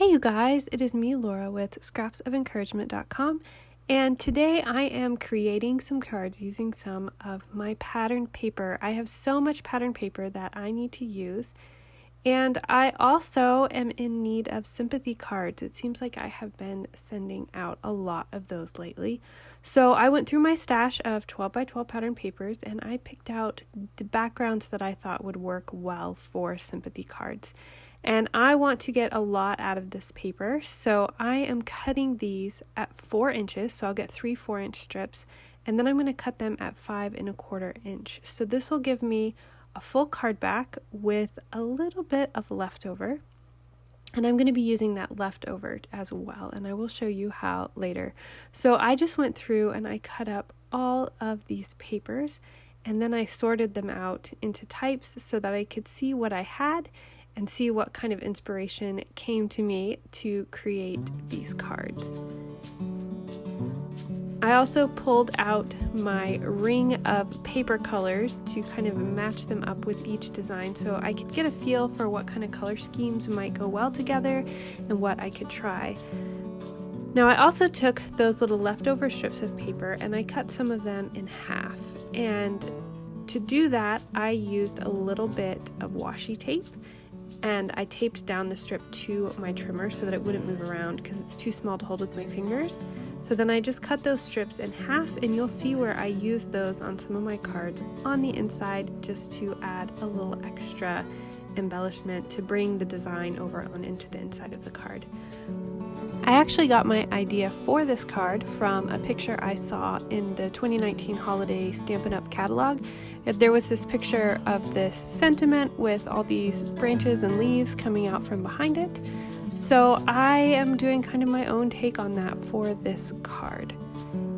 Hey you guys, it is me Laura with scrapsoфencouragement.com, and today I am creating some cards using some of my patterned paper. I have so much patterned paper that I need to use, and I also am in need of sympathy cards. It seems like I have been sending out a lot of those lately. So I went through my stash of 12 by 12 patterned papers and I picked out the backgrounds that I thought would work well for sympathy cards. And I want to get a lot out of this paper, so I am cutting these at 4 inches, so I'll get 3 4-inch strips, and then I'm going to cut them at 5 1/4 inch. So this will give me a full card back with a little bit of leftover, and I'm going to be using that leftover as well, and I will show you how later. So I just went through and I cut up all of these papers, and then I sorted them out into types so that I could see what I had and see what kind of inspiration came to me to create these cards. I also pulled out my ring of paper colors to kind of match them up with each design so I could get a feel for what kind of color schemes might go well together and what I could try. Now I also took those little leftover strips of paper and I cut some of them in half, and to do that I used a little bit of washi tape and I taped down the strip to my trimmer so that it wouldn't move around because it's too small to hold with my fingers. So then I just cut those strips in half, and you'll see where I used those on some of my cards on the inside just to add a little extra embellishment to bring the design over on into the inside of the card. I actually got my idea for this card from a picture I saw in the 2019 holiday Stampin' Up catalog. There was this picture of this sentiment with all these branches and leaves coming out from behind it. So I am doing kind of my own take on that for this card.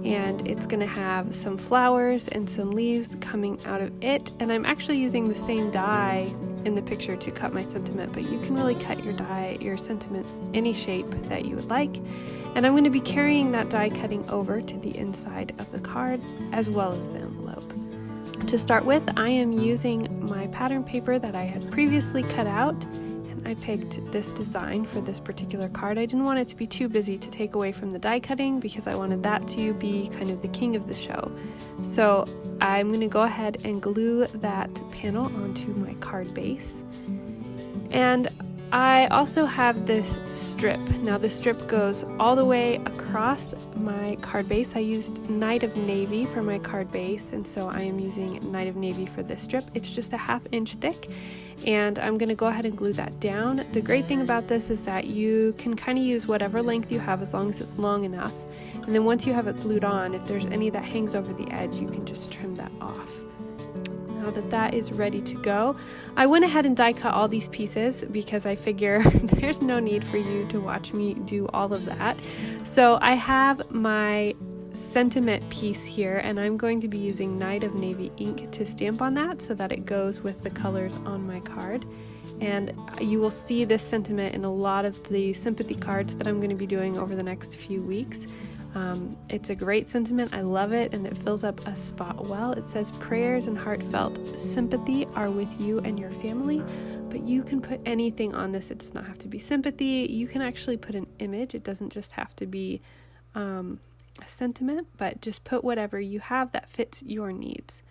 And it's going to have some flowers and some leaves coming out of it. And I'm actually using the same die in the picture to cut my sentiment, but you can really cut your sentiment any shape that you would like. And I'm going to be carrying that die cutting over to the inside of the card as well as the envelope. To start with, I am using my pattern paper that I had previously cut out, and I picked this design for this particular card. I didn't want it to be too busy to take away from the die cutting because I wanted that to be kind of the king of the show. So I'm going to go ahead and glue that panel onto my card base. And I also have this strip. Now this strip goes all the way across my card base. I used Night of Navy for my card base, and so I am using Night of Navy for this strip. It's just a 1/2 inch thick, and I'm going to go ahead and glue that down. The great thing about this is that you can kind of use whatever length you have as long as it's long enough, and then once you have it glued on, if there's any that hangs over the edge, you can just trim that off. Now that that is ready to go, I went ahead and die cut all these pieces because I figure there's no need for you to watch me do all of that. So I have my sentiment piece here, and I'm going to be using Night of Navy ink to stamp on that so that it goes with the colors on my card. And you will see this sentiment in a lot of the sympathy cards that I'm going to be doing over the next few weeks. It's a great sentiment. I love it, and it fills up a spot well. It says, "Prayers and heartfelt sympathy are with you and your family," but you can put anything on this. It does not have to be sympathy. You can actually put an image. It doesn't just have to be a sentiment, but just put whatever you have that fits your needs.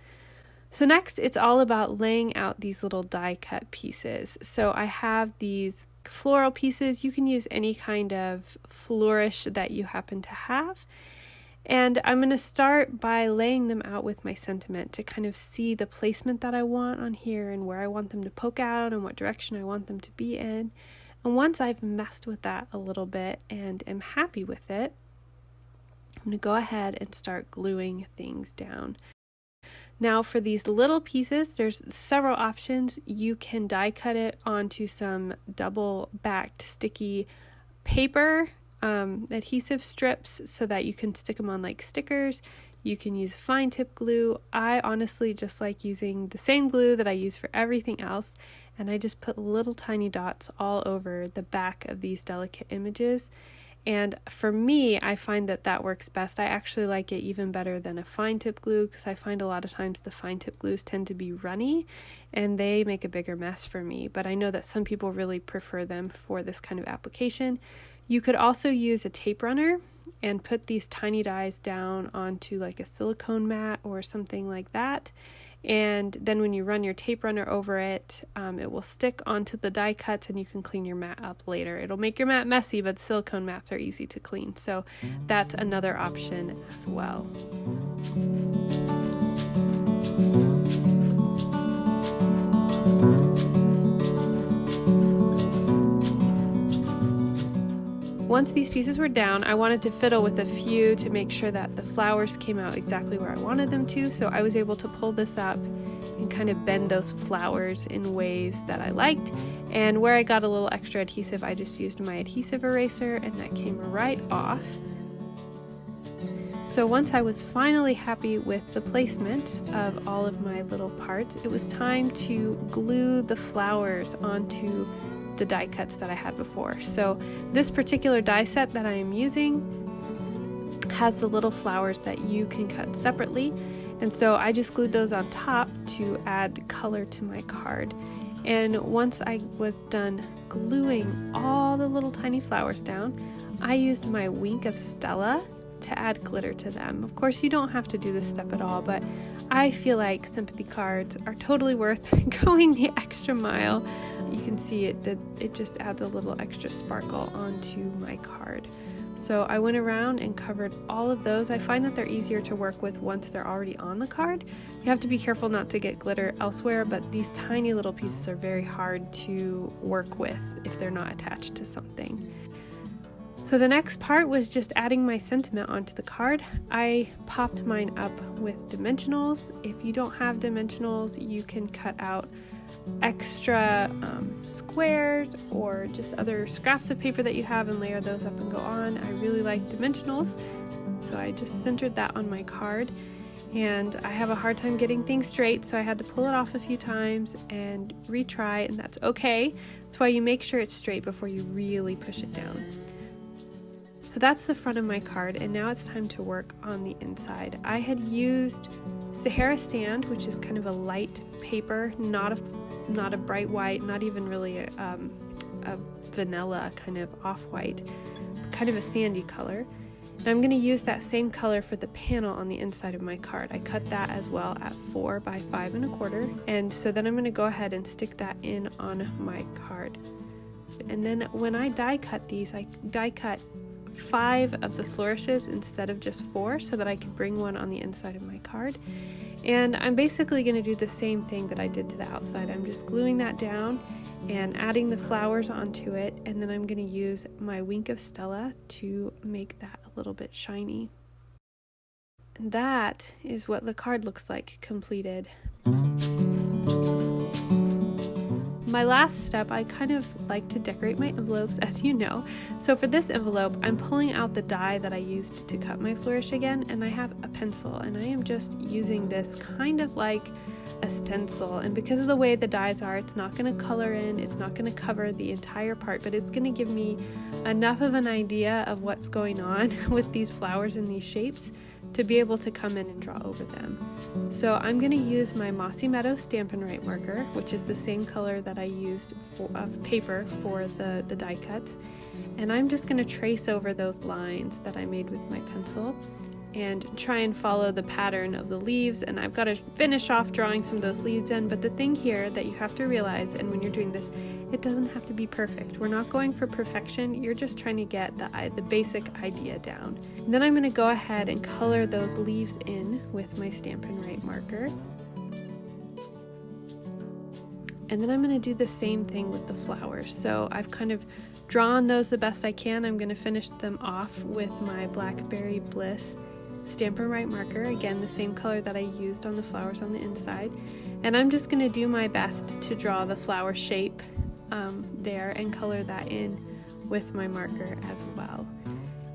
So next, it's all about laying out these little die cut pieces. So I have these floral pieces. You can use any kind of flourish that you happen to have. And I'm going to start by laying them out with my sentiment to kind of see the placement that I want on here and where I want them to poke out and what direction I want them to be in. And once I've messed with that a little bit and am happy with it, I'm going to go ahead and start gluing things down. Now for these little pieces, there's several options. You can die cut it onto some double backed sticky paper adhesive strips so that you can stick them on like stickers. You can use fine tip glue. I honestly just like using the same glue that I use for everything else, and I just put little tiny dots all over the back of these delicate images. And for me, I find that that works best. I actually like it even better than a fine tip glue, because I find a lot of times the fine tip glues tend to be runny and they make a bigger mess for me. But I know that some people really prefer them for this kind of application. You could also use a tape runner and put these tiny dies down onto like a silicone mat or something like that. And then when you run your tape runner over it, it will stick onto the die cuts and you can clean your mat up later. It'll make your mat messy, but the silicone mats are easy to clean. So that's another option as well. Once these pieces were down, I wanted to fiddle with a few to make sure that the flowers came out exactly where I wanted them to, so I was able to pull this up and kind of bend those flowers in ways that I liked. And where I got a little extra adhesive, I just used my adhesive eraser and that came right off. So once I was finally happy with the placement of all of my little parts, it was time to glue the flowers onto the die cuts that I had before. So this particular die set that I am using has the little flowers that you can cut separately, and so I just glued those on top to add color to my card. And once I was done gluing all the little tiny flowers down, I used my wink of Stella to add glitter to them. Of course, you don't have to do this step at all, but I feel like sympathy cards are totally worth going the extra mile. You can see it that it just adds a little extra sparkle onto my card. So I went around and covered all of those. I find that they're easier to work with once they're already on the card. You have to be careful not to get glitter elsewhere, but these tiny little pieces are very hard to work with if they're not attached to something. So the next part was just adding my sentiment onto the card. I popped mine up with dimensionals. If you don't have dimensionals, you can cut out extra squares or just other scraps of paper that you have and layer those up and go on. I really like dimensionals, so I just centered that on my card. And I have a hard time getting things straight, so I had to pull it off a few times and retry, and that's okay. That's why you make sure it's straight before you really push it down. So that's the front of my card, and now it's time to work on the inside. I had used Sahara Sand, which is kind of a light paper, not a bright white, not even really a vanilla kind of off-white, kind of a sandy color. And I'm going to use that same color for the panel on the inside of my card. I cut that as well at 4 by 5 1/4, and so then I'm going to go ahead and stick that in on my card. And then when I die cut these, I die cut 5 of the flourishes instead of just 4, so that I could bring one on the inside of my card. And I'm basically going to do the same thing that I did to the outside. I'm just gluing that down and adding the flowers onto it, and then I'm going to use my wink of Stella to make that a little bit shiny. And that is what the card looks like completed. My last step, I kind of like to decorate my envelopes, as you know. So for this envelope, I'm pulling out the die that I used to cut my flourish again, and I have a pencil, and I am just using this kind of like a stencil. And because of the way the dies are, it's not going to color in, it's not going to cover the entire part, but it's going to give me enough of an idea of what's going on with these flowers and these shapes to be able to come in and draw over them. So I'm going to use my Mossy Meadow Stampin' Up marker, which is the same color that I used of paper for the die cuts, and I'm just going to trace over those lines that I made with my pencil and try and follow the pattern of the leaves. And I've got to finish off drawing some of those leaves in, but the thing here that you have to realize, and when you're doing this, it doesn't have to be perfect. We're not going for perfection, you're just trying to get the basic idea down. And then I'm going to go ahead and color those leaves in with my Stampin' Up marker. And then I'm going to do the same thing with the flowers. So I've kind of drawn those the best I can. I'm going to finish them off with my Blackberry Bliss Stampin' Up marker, again the same color that I used on the flowers on the inside, and I'm just going to do my best to draw the flower shape there and color that in with my marker as well.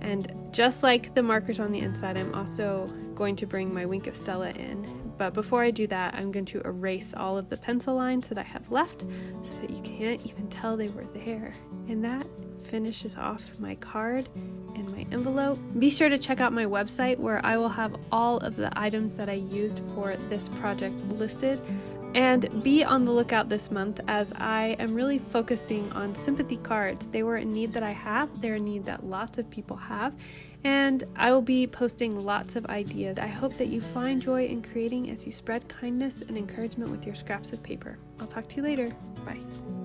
And just like the markers on the inside, I'm also going to bring my Wink of Stella in, but before I do that, I'm going to erase all of the pencil lines that I have left so that you can't even tell they were there. And that finishes off my card and my envelope. Be sure to check out my website where I will have all of the items that I used for this project listed. And be on the lookout this month as I am really focusing on sympathy cards. They were a need that I have, they're a need that lots of people have, and I will be posting lots of ideas. I hope that you find joy in creating as you spread kindness and encouragement with your scraps of paper. I'll talk to you later. Bye.